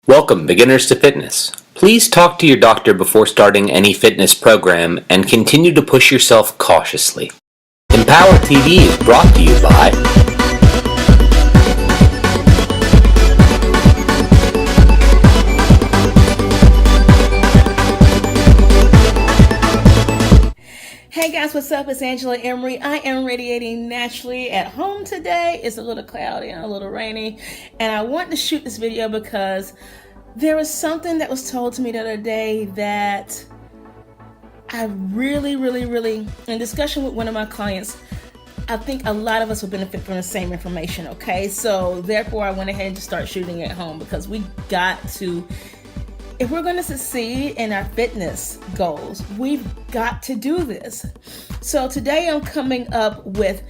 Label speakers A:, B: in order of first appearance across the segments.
A: Welcome, beginners to fitness. Please talk to your doctor before starting any fitness program and continue to push yourself cautiously. Empower TV is brought to you by
B: Hey guys, what's up? It's Angela Emery. I am radiating naturally at home today. It's a little cloudy and a little rainy, and I want to shoot this video because there was something that was told to me the other day that I really, in discussion with one of my clients, I think a lot of us will benefit from the same information, okay? So therefore, I went ahead and just start shooting at home because we got to, if we're going to succeed in our fitness goals, we've got to do this. So today I'm coming up with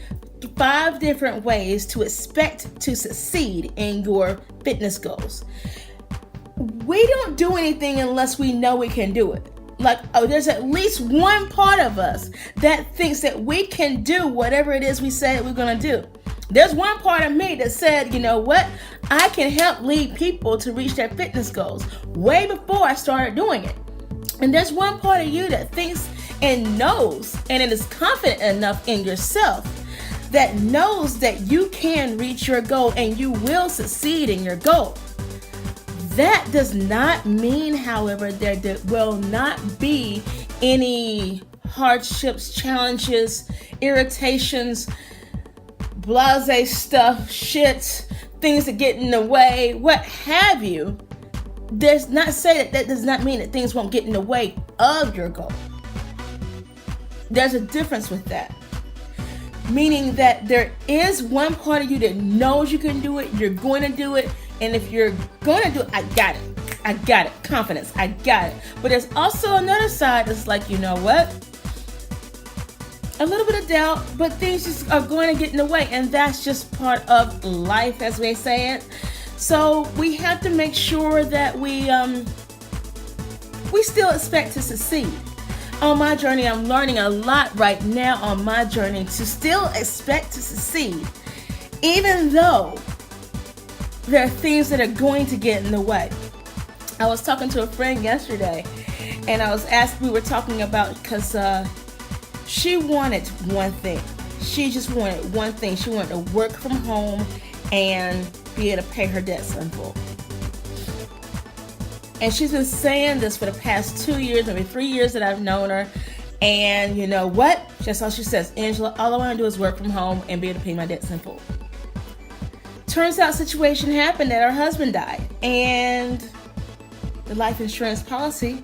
B: 5 different ways to expect to succeed in your fitness goals. We don't do anything unless we know we can do it. There's at least one part of us that thinks that we can do whatever it is we say we're going to do. There's one part of me that said, you know what? I can help lead people to reach their fitness goals way before I started doing it. And there's one part of you that thinks and knows, and it is confident enough in yourself that knows that you can reach your goal and you will succeed in your goal. That does not mean, however, there will not be any hardships, challenges, irritations, blase stuff, shit, things that get in the way, what have you. That does not mean that things won't get in the way of your goal. There's a difference with that. Meaning that there is one part of you that knows you can do it, you're going to do it, and if you're going to do it, I got it, confidence, I got it. But there's also another side that's like, you know what? A little bit of doubt, but things just are going to get in the way, and that's just part of life, as we say it. So we have to make sure that we still expect to succeed. On my journey, I'm learning a lot right now on my journey to still expect to succeed, even though there are things that are going to get in the way. I was talking to a friend yesterday, and we were talking about, because she wanted one thing. She just wanted one thing. She wanted to work from home and be able to pay her debts in full. And she's been saying this for the past 2 years, maybe 3 years that I've known her. And you know what? That's all she says. Angela, all I want to do is work from home and be able to pay my debts in full. Turns out situation happened that her husband died. And the life insurance policy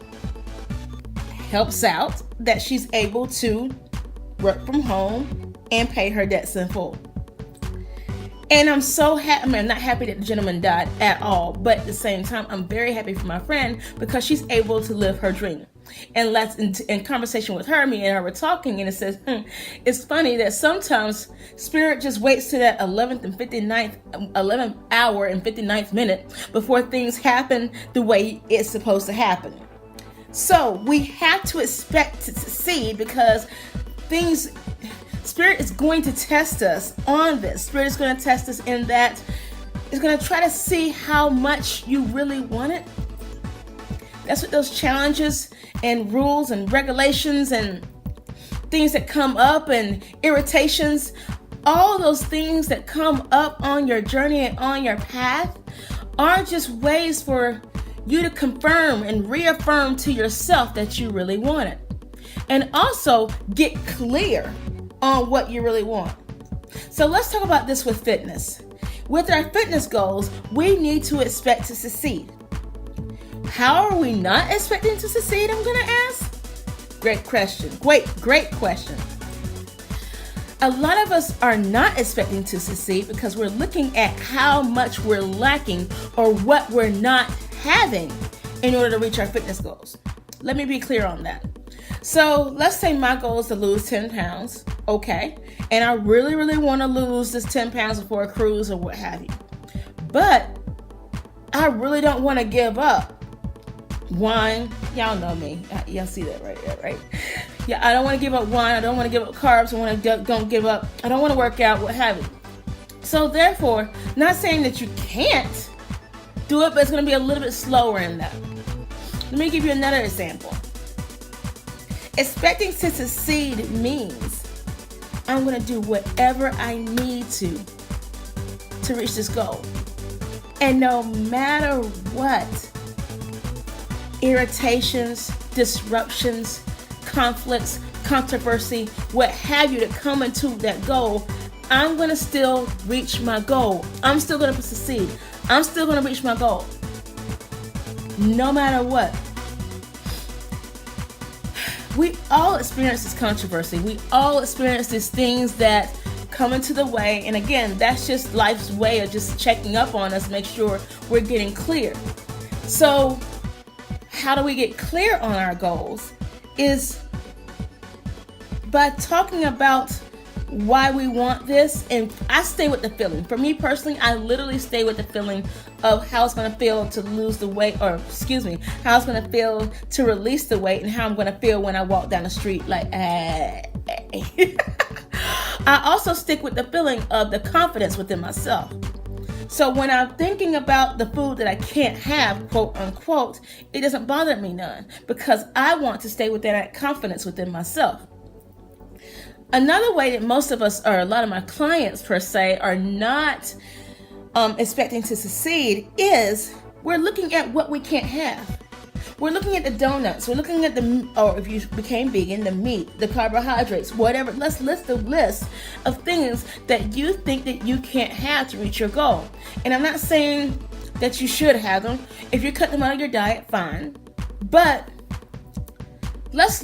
B: helps out that she's able to work from home and pay her debts in full. And I'm so happy. I'm not happy that the gentleman died at all, but at the same time, I'm very happy for my friend because she's able to live her dream. And in conversation with her, me and her were talking, and it says, it's funny that sometimes spirit just waits to that 11th hour and 59th minute before things happen the way it's supposed to happen. So we have to expect to succeed because Spirit is going to test us on this. Spirit is going to test us in that it's going to try to see how much you really want it. That's what those challenges and rules and regulations and things that come up and irritations, all those things that come up on your journey and on your path are just ways for you to confirm and reaffirm to yourself that you really want it. And also get clear on what you really want. So let's talk about this with fitness. With our fitness goals, we need to expect to succeed. How are we not expecting to succeed, I'm going to ask? Great question. Great question. A lot of us are not expecting to succeed because we're looking at how much we're lacking or what we're not having in order to reach our fitness goals. Let me be clear on that. So let's say my goal is to lose 10 pounds, okay? And I really want to lose this 10 pounds before a cruise or what have you. But I really don't want to give up wine. Y'all know me. Y'all see that right there, right? Yeah, I don't want to give up wine. I don't want to give up carbs. I don't want to work out, what have you. So therefore, not saying that you can't do it, but it's going to be a little bit slower in that. Let me give you another example. Expecting to succeed means I'm going to do whatever I need to reach this goal. And no matter what, irritations, disruptions, conflicts, controversy, what have you that come into that goal, I'm going to still reach my goal. I'm still going to succeed. I'm still going to reach my goal. No matter what. We all experience this controversy. We all experience these things that come into the way. And again, that's just life's way of just checking up on us, make sure we're getting clear. So how do we get clear on our goals? Is by talking about why we want this. And I stay with the feeling. For me personally, I literally stay with the feeling of how it's going to feel to lose the weight, or how it's going to feel to release the weight, and how I'm going to feel when I walk down the street like, I also stick with the feeling of the confidence within myself. So when I'm thinking about the food that I can't have, quote unquote, it doesn't bother me none, because I want to stay with that confidence within myself. Another way that most of us, or a lot of my clients per se, are not expecting to succeed is we're looking at what we can't have. We're looking at the donuts. We're looking at or if you became vegan, the meat, the carbohydrates, whatever. Let's list a list of things that you think that you can't have to reach your goal. And I'm not saying that you should have them. If you cut them out of your diet, fine. But let's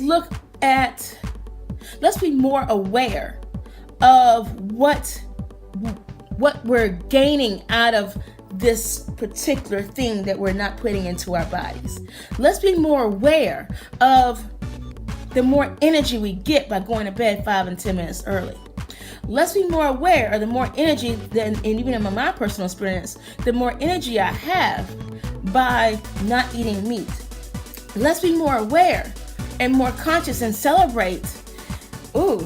B: be more aware of what we're gaining out of this particular thing that we're not putting into our bodies. Let's be more aware of the more energy we get by going to bed 5 and 10 minutes early. Let's be more aware of the more energy and even in my personal experience, the more energy I have by not eating meat. Let's be more aware and more conscious and celebrate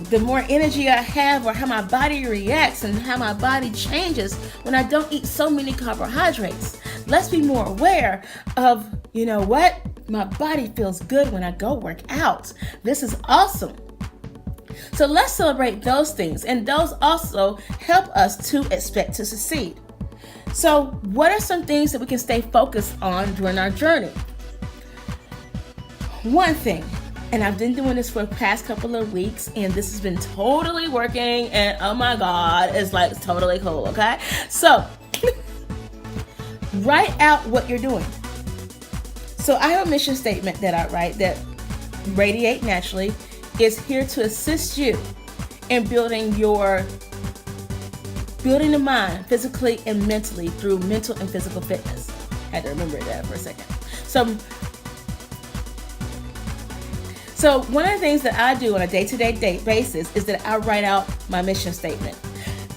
B: the more energy I have, or how my body reacts and how my body changes when I don't eat so many carbohydrates. Let's be more aware of, you know what? My body feels good when I go work out. This is awesome. So let's celebrate those things, and those also help us to expect to succeed. So what are some things that we can stay focused on during our journey? One thing, and I've been doing this for the past couple of weeks, and this has been totally working, and oh my God, it's like totally cool, okay? So, write out what you're doing. So I have a mission statement that I write that Radiate Naturally is here to assist you in building the mind physically and mentally through mental and physical fitness. I had to remember that for a second. So one of the things that I do on a day-to-day basis is that I write out my mission statement.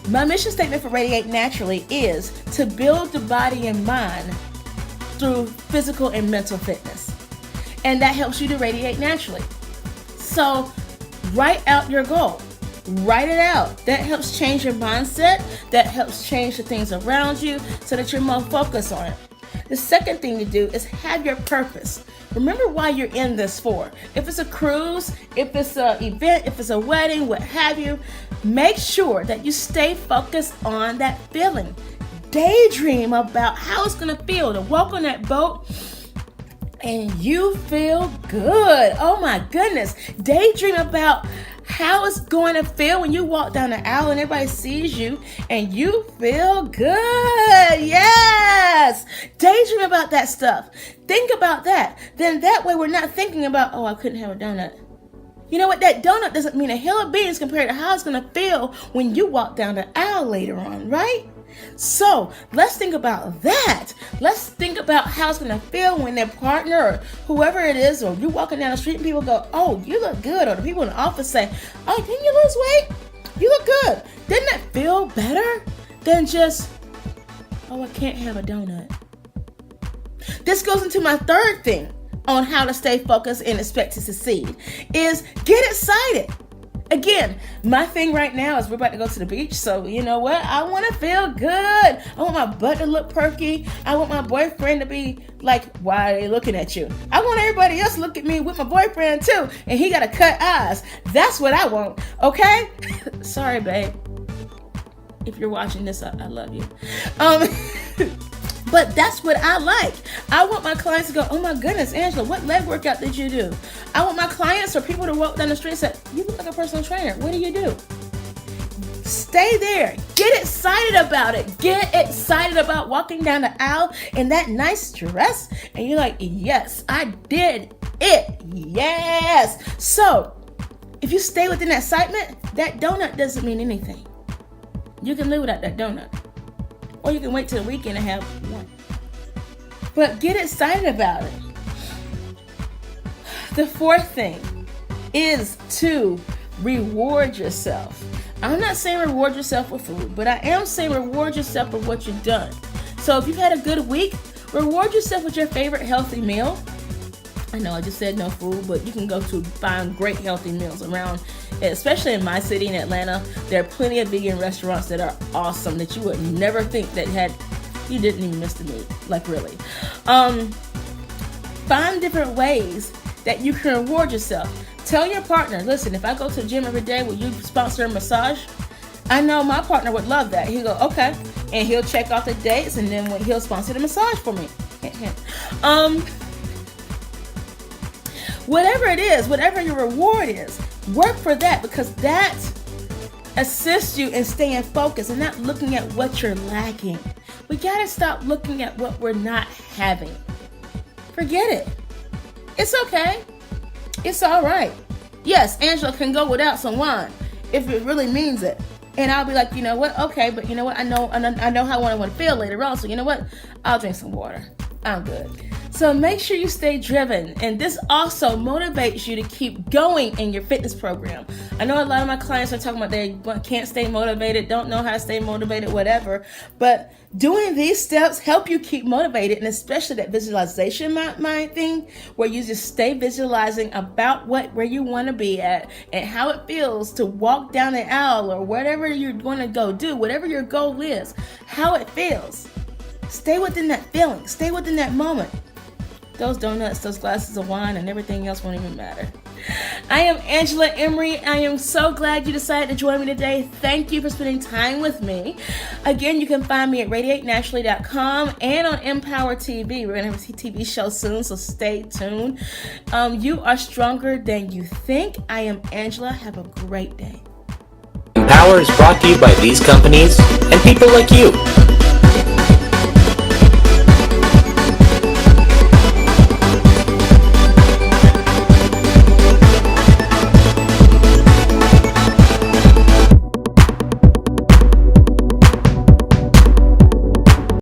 B: My mission statement for Radiate Naturally is to build the body and mind through physical and mental fitness. And that helps you to radiate naturally. So write out your goal. Write it out. That helps change your mindset. That helps change the things around you so that you're more focused on it. The second thing to do is have your purpose. Remember why you're in this for. If it's a cruise, if it's an event, if it's a wedding, what have you, make sure that you stay focused on that feeling. Daydream about how it's going to feel to walk on that boat and you feel good. Oh my goodness. Daydream about how it's going to feel when you walk down the aisle and everybody sees you and you feel good. Yes. Daydream about that stuff. Think about that. Then that way we're not thinking about, oh, I couldn't have a donut. You know what? That donut doesn't mean a hill of beans compared to how it's going to feel when you walk down the aisle later on, right? So let's think about that. Let's think about how it's going to feel when their partner or whoever it is, or you're walking down the street and people go, oh, you look good. Or the people in the office say, oh, didn't you lose weight? You look good. Didn't that feel better than just, oh, I can't have a donut? This goes into my third thing on how to stay focused and expect to succeed is get excited. Again, my thing right now is we're about to go to the beach, so you know what? I want to feel good. I want my butt to look perky. I want my boyfriend to be like, why are they looking at you? I want everybody else to look at me with my boyfriend too, and he got to cut eyes. That's what I want, okay? Sorry, babe. If you're watching this, I love you. But that's what I like. I want my clients to go, oh my goodness, Angela, what leg workout did you do? I want my clients or people to walk down the street and say, you look like a personal trainer. What do you do? Stay there. Get excited about it. Get excited about walking down the aisle in that nice dress. And you're like, yes, I did it. Yes. So if you stay within that excitement, that donut doesn't mean anything. You can live without that donut. Or you can wait till the weekend and have one. But get excited about it. The fourth thing is to reward yourself. I'm not saying reward yourself with food, but I am saying reward yourself with what you've done. So if you've had a good week, reward yourself with your favorite healthy meal. I know I just said no food, but you can go to find great healthy meals around, especially in my city in Atlanta. There are plenty of vegan restaurants that are awesome that you would never think that you didn't even miss the meat, like really. Find different ways that you can reward yourself. Tell your partner, listen, if I go to the gym every day, will you sponsor a massage? I know my partner would love that. He'll go, okay. And he'll check off the dates, and then he'll sponsor the massage for me. Whatever it is, whatever your reward is, work for that, because that assists you in staying focused and not looking at what you're lacking. We gotta stop looking at what we're not having. Forget it. It's okay. It's all right. Yes, Angela can go without some wine if it really means it. And I'll be like, you know what? Okay, but you know what? I know how I want to feel later on. So you know what? I'll drink some water. I'm good. So make sure you stay driven. And this also motivates you to keep going in your fitness program. I know a lot of my clients are talking about they can't stay motivated, don't know how to stay motivated, whatever. But doing these steps help you keep motivated, and especially that visualization mind thing, where you just stay visualizing about where you want to be at and how it feels to walk down the aisle or whatever you're going to go do, whatever your goal is, how it feels. Stay within that feeling. Stay within that moment. Those donuts, those glasses of wine, and everything else won't even matter. I am Angela Emery. I am so glad you decided to join me today. Thank you for spending time with me. Again, you can find me at radiatenaturally.com and on Empower TV. We're going to have a TV show soon, so stay tuned. You are stronger than you think. I am Angela. Have a great day.
A: Empower is brought to you by these companies and people like you.